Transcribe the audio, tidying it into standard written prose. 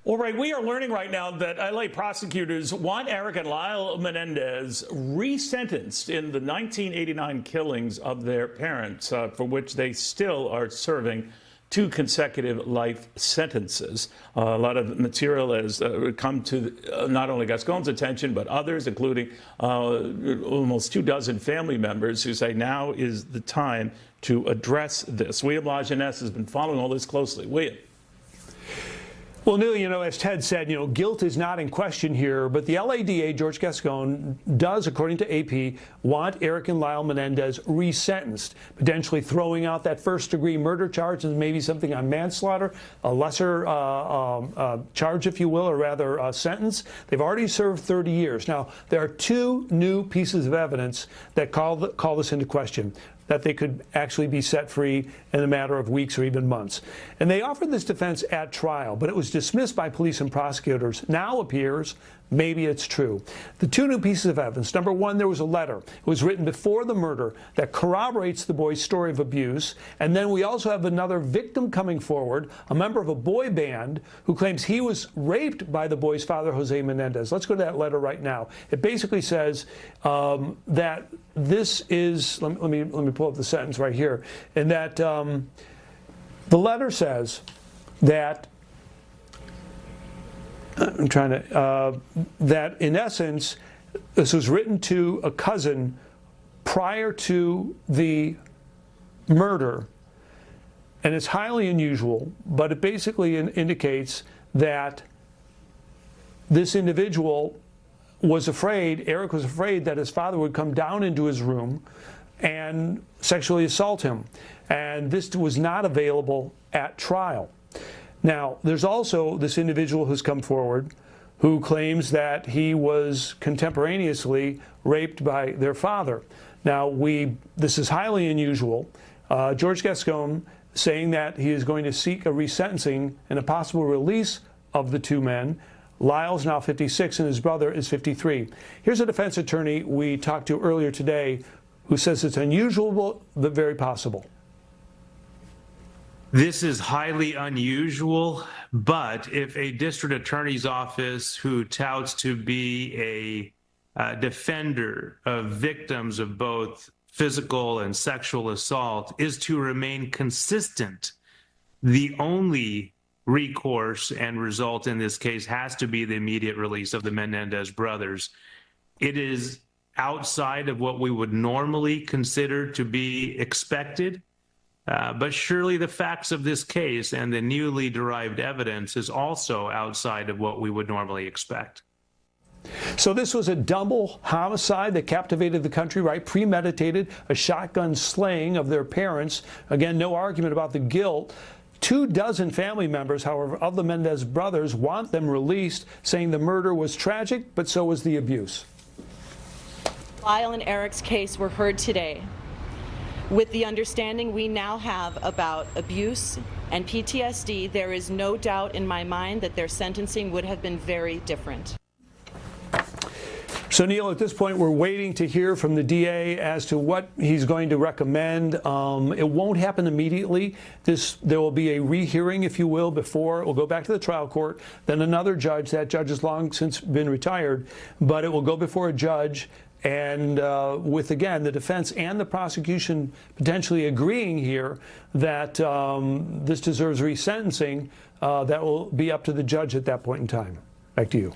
All right, we are learning right now that LA prosecutors want Eric and Lyle Menendez resentenced in the 1989 killings of their parents, for which they still are serving 2 consecutive life sentences. A lot of material has come to not only Gascon's attention, but others, including almost 24 family members who say now is the time to address this. William Losangeles has been following all this closely. William. Well, Neil, as Ted said, guilt is not in question here, but the LA DA, George Gascon, does, according to AP, want Eric and Lyle Menendez resentenced, potentially throwing out that first-degree murder charge and maybe something on manslaughter, a lesser charge, if you will, or rather a sentence. They've already served 30 years. Now, there are 2 new pieces of evidence that call this into question, that they could actually be set free in a matter of weeks or even months. And they offered this defense at trial, but it was dismissed by police and prosecutors. Now appears maybe it's true. The 2 new pieces of evidence. Number 1, there was a letter. It was written before the murder that corroborates the boy's story of abuse. And then we also have another victim coming forward, a member of a boy band who claims he was raped by the boy's father, Jose Menendez. Let's go to that letter right now. It basically says that this is, let me pull up the sentence right here, and that the letter says that that in essence, this was written to a cousin prior to the murder, and it's highly unusual, but it basically indicates that this individual was afraid, Eric was afraid, that his father would come down into his room and sexually assault him. And this was not available at trial. Now, there's also this individual who's come forward who claims that he was contemporaneously raped by their father. Now, this is highly unusual. George Gascon saying that he is going to seek a resentencing and a possible release of the 2 men. Lyle's now 56 and his brother is 53. Here's a defense attorney we talked to earlier today who says it's unusual but very possible. This is highly unusual, but if a district attorney's office who touts to be a defender of victims of both physical and sexual assault is to remain consistent, the only recourse and result in this case has to be the immediate release of the Menendez brothers. It is outside of what we would normally consider to be expected. But surely the facts of this case and the newly derived evidence is also outside of what we would normally expect. So this was a double homicide that captivated the country, right? Premeditated, a shotgun slaying of their parents. Again, no argument about the guilt. 24 family members, however, of the Menendez brothers want them released, saying the murder was tragic, but so was the abuse. Lyle and Eric's case were heard today. With the understanding we now have about abuse and PTSD, there is no doubt in my mind that their sentencing would have been very different. So, Neil, at this point, we're waiting to hear from the DA as to what he's going to recommend. It won't happen immediately. There will be a rehearing, if you will, before it will go back to the trial court. Then another judge. That judge has long since been retired, but it will go before a judge. And with, again, the defense and the prosecution potentially agreeing here that this deserves resentencing, that will be up to the judge at that point in time. Back to you.